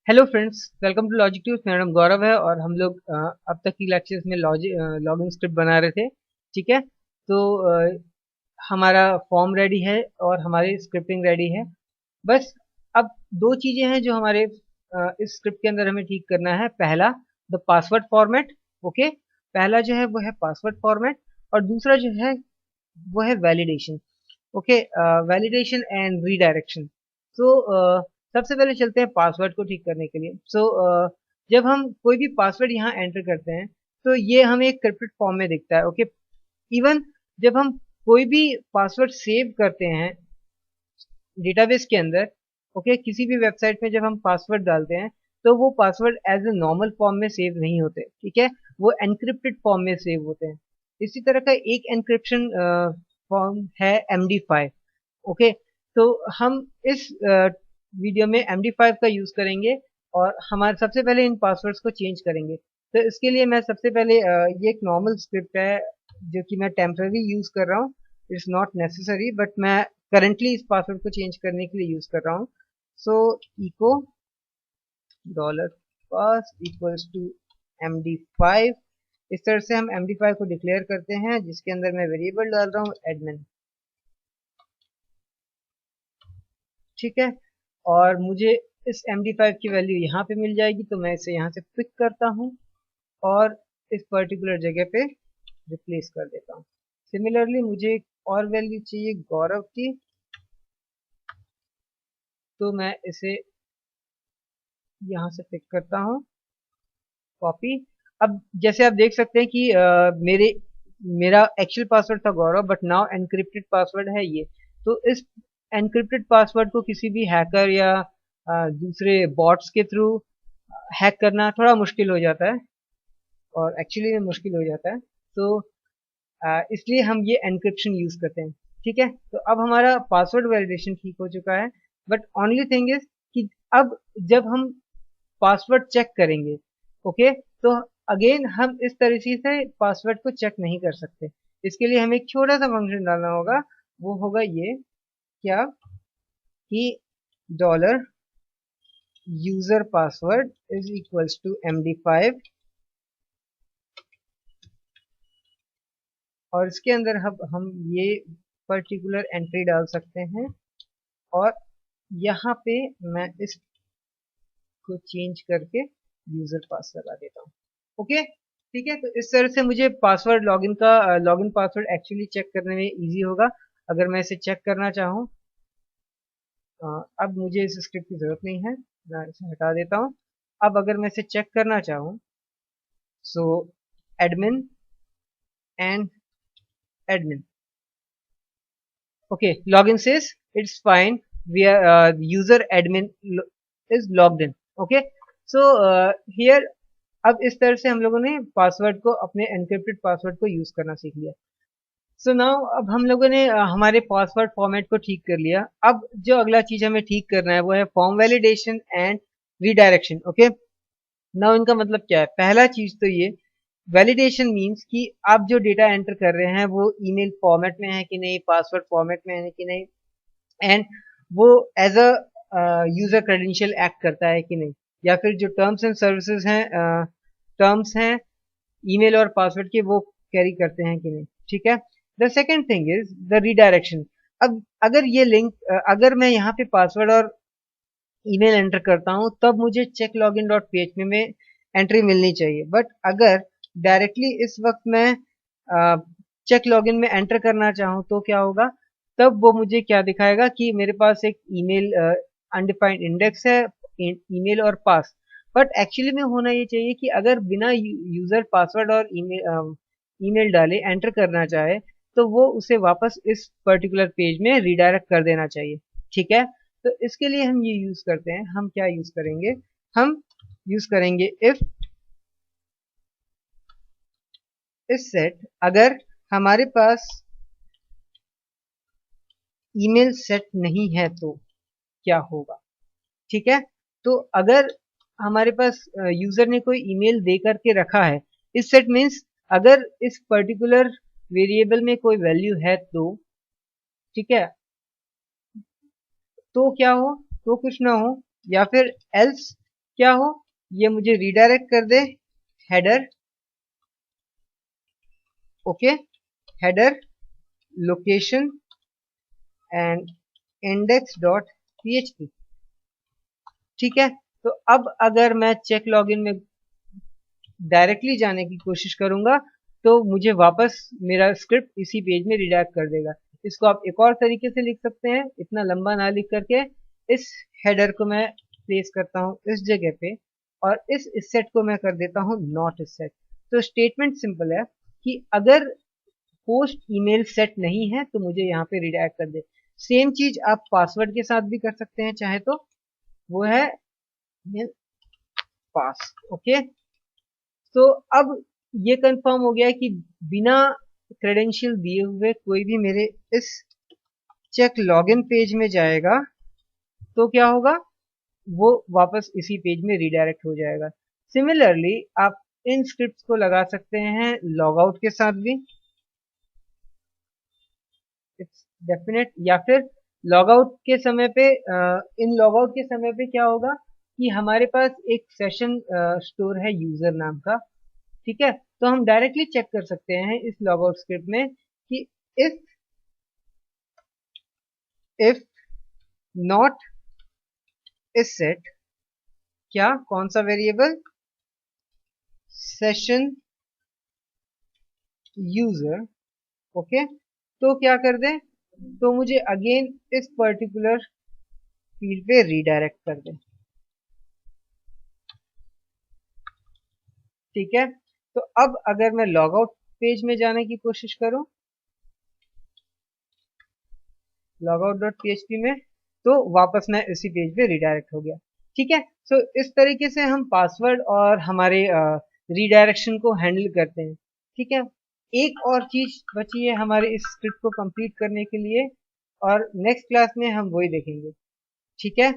Hello friends, welcome to logic tubes. मेरा नाम गौरव है और हम लोग अब तक की लेक्चर्स में लॉगिन स्क्रिप्ट बना रहे थे। ठीक है, तो हमारा फॉर्म रेडी है और हमारी स्क्रिप्टिंग रेडी है। बस अब दो चीजें हैं जो हमारे इस स्क्रिप्ट के अंदर हमें ठीक करना है। पहला, द पासवर्ड फॉर्मेट। ओके, पहला जो है वो है पासवर्ड फॉर्मेट और दूसरा जो है वो है validation. Okay, validation and redirection. तो सबसे पहले चलते हैं पासवर्ड को ठीक करने के लिए। जब हम कोई भी पासवर्ड यहाँ एंटर करते हैं तो ये हमें एक क्रिप्टेड फॉर्म में दिखता है। ओके, इवन जब हम कोई भी पासवर्ड सेव करते हैं डेटाबेस के अंदर, ओके, किसी भी वेबसाइट में जब हम पासवर्ड डालते हैं तो वो password as a normal form में सेव नहीं होते। ठीक है, वो एनक्रिप्टेड फॉर्म में सेव होते हैं। इसी तरह का एक एनक्रिप्शन फॉर्म है MD5। ओके, तो हम इस वीडियो में MD5 का यूज करेंगे और हमारे सबसे पहले इन पासवर्ड्स को चेंज करेंगे। तो इसके लिए मैं सबसे पहले ये एक नॉर्मल स्क्रिप्ट है जो कि मैं टेम्पररी यूज कर रहा हूँ। इट्स नॉट नेसेसरी, बट मैं करंटली इस पासवर्ड को चेंज करने के लिए यूज कर रहा हूँ। So echo dollar pass equals to MD5। इस तरह से हम MD5 को डिक्लेयर करते हैं जिसके अंदर मैं वेरिएबल डाल रहा हूँ एडमिन। ठीक है, और मुझे इस MD5 की वैल्यू यहाँ पे मिल जाएगी तो मैं इसे यहाँ से पिक करता हूँ और इस पर्टिकुलर जगह पे रिप्लेस कर देता हूँ। सिमिलरली मुझे एक और वैल्यू चाहिए गौरव की, तो मैं इसे यहाँ से पिक करता हूँ, कॉपी। अब जैसे आप देख सकते हैं कि मेरा एक्चुअल पासवर्ड था गौरव, बट नाउ एनक्रिप्टेड पासवर्ड है ये। तो इस एनक्रिप्टेड पासवर्ड को किसी भी हैकर या दूसरे बॉट्स के थ्रू हैक करना थोड़ा मुश्किल हो जाता है और एक्चुअली में मुश्किल हो जाता है। तो इसलिए हम ये एनक्रिप्शन यूज करते हैं। ठीक है, तो अब हमारा पासवर्ड वैलिडेशन ठीक हो चुका है। बट ओनली थिंग इज कि अब जब हम पासवर्ड चेक करेंगे, ओके, तो अगेन हम इस तरीके से पासवर्ड को चेक नहीं कर सकते। इसके लिए हमें एक छोटा सा फंक्शन डालना होगा। वो होगा ये, क्या कि dollar user password is equals to MD5 और इसके अंदर हम ये पर्टिकुलर एंट्री डाल सकते हैं और यहाँ पे मैं इस को चेंज करके यूजर पास लगा देता हूँ। ओके, ठीक है, तो इस तरह से मुझे password login password actually check करने में इजी होगा। अगर मैं इसे चेक करना चाहूँ, अब मुझे इस स्क्रिप्ट की जरूरत नहीं है, मैं इसे हटा देता हूँ। अब अगर मैं इसे चेक करना चाहूँ, so admin and admin. Okay, login says it's fine, we are user admin is logged in. Okay, so here अब इस तरह से हम लोगों ने पासवर्ड को, अपने एनक्रिप्टेड पासवर्ड को यूज करना सीख लिया। सो नाउ अब हम लोगों ने हमारे पासवर्ड फॉर्मेट को ठीक कर लिया। अब जो अगला चीज हमें ठीक करना है वो है form validation and redirection. Okay, now इनका मतलब क्या है? पहला चीज तो ये, वैलिडेशन मींस कि आप जो डेटा एंटर कर रहे हैं वो ईमेल फॉर्मेट में है कि नहीं, पासवर्ड फॉर्मेट में है कि नहीं, एंड वो as a user credential act करता है कि नहीं, या फिर जो टर्म्स एंड सर्विसेज हैं, टर्म्स हैं ईमेल और पासवर्ड के, वो कैरी करते हैं कि नहीं। ठीक है, the second thing is the redirection. अब अगर ये लिंक, अगर मैं यहाँ पे पासवर्ड और ईमेल एंटर करता हूँ तब मुझे चेक लॉगिन डॉट php में एंट्री मिलनी चाहिए। बट अगर डायरेक्टली इस वक्त मैं चेक लॉगिन में एंटर करना चाहूँ तो क्या होगा? तब वो मुझे क्या दिखाएगा कि मेरे पास एक ईमेल अनडिफाइंड इंडेक्स है, ईमेल और पास। बट एक्चुअली में होना ये चाहिए कि अगर बिना यूजर पासवर्ड और ईमेल डाले एंटर करना चाहे तो वो उसे वापस इस पर्टिकुलर पेज में रिडायरेक्ट कर देना चाहिए। ठीक है, तो इसके लिए हम ये यूज करते हैं, हम क्या यूज करेंगे? हम यूज करेंगे इस सेट। अगर हमारे पास ईमेल सेट नहीं है तो क्या होगा? ठीक है, तो अगर हमारे पास यूजर ने कोई ईमेल दे करके रखा है, इस सेट मीन्स अगर इस पर्टिकुलर वेरिएबल में कोई वैल्यू है तो, ठीक है, तो क्या हो, तो कुछ ना हो, या फिर एल्स क्या हो, ये मुझे रिडायरेक्ट कर दे header, okay, header location and index dot php। ठीक है, तो अब अगर मैं चेक लॉगिन में डायरेक्टली जाने की कोशिश करूंगा तो मुझे वापस मेरा स्क्रिप्ट इसी पेज में रिडायरेक्ट कर देगा। इसको आप एक और तरीके से लिख सकते हैं, इतना लंबा ना लिख करके इस हेडर को मैं प्लेस करता हूं इस जगह पे, और इस सेट को मैं कर देता हूं नॉट सेट। तो स्टेटमेंट सिंपल है कि अगर पोस्ट ईमेल सेट नहीं है तो मुझे यहाँ पे रिडायरेक्ट कर दे। सेम चीज आप पासवर्ड के साथ भी कर सकते हैं चाहे तो, वो है पास, ओके। तो अब ये कंफर्म हो गया कि बिना क्रेडेंशियल दिए हुए कोई भी मेरे इस चेक लॉगिन पेज में जाएगा तो क्या होगा, वो वापस इसी पेज में रिडायरेक्ट हो जाएगा। सिमिलरली आप इन स्क्रिप्ट्स को लगा सकते हैं लॉग आउट के साथ भी, इट्स डेफिनेट। या फिर लॉग आउट के समय पे इन लॉग आउट के समय पे क्या होगा कि हमारे पास एक सेशन स्टोर है यूजर नाम का, ठीक है। तो हम डायरेक्टली चेक कर सकते हैं इस लॉग आउट स्क्रिप्ट में कि इफ इफ नॉट इस सेट, क्या कौन सा वेरिएबल, सेशन यूजर, ओके। तो क्या कर दे, तो मुझे अगेन इस पर्टिकुलर फील्ड पे रीडायरेक्ट कर दे, ठीक है। तो अब अगर मैं लॉग आउट पेज में जाने की कोशिश करूं logout.php में, तो वापस मैं इसी पेज पे रिडायरेक्ट हो गया, ठीक है। सो इस तरीके से हम पासवर्ड और हमारे रिडायरेक्शन को हैंडल करते हैं, ठीक है। एक और चीज बची है हमारे इस स्क्रिप्ट को कंप्लीट करने के लिए, और नेक्स्ट क्लास में हम वही देखेंगे, ठीक है।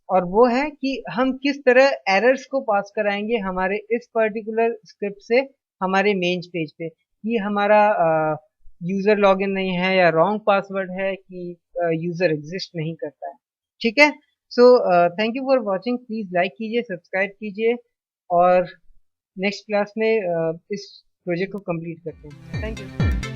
और वो है कि हम किस तरह एरर्स को पास कराएंगे हमारे इस पर्टिकुलर स्क्रिप्ट से हमारे मेन पेज पे, कि हमारा यूजर लॉगिन नहीं है या रॉन्ग पासवर्ड है कि यूजर एग्जिस्ट नहीं करता है, ठीक है। So thank you for watching, please like कीजिए, सब्सक्राइब कीजिए, और नेक्स्ट क्लास में इस प्रोजेक्ट को कंप्लीट करते हैं। Thank you.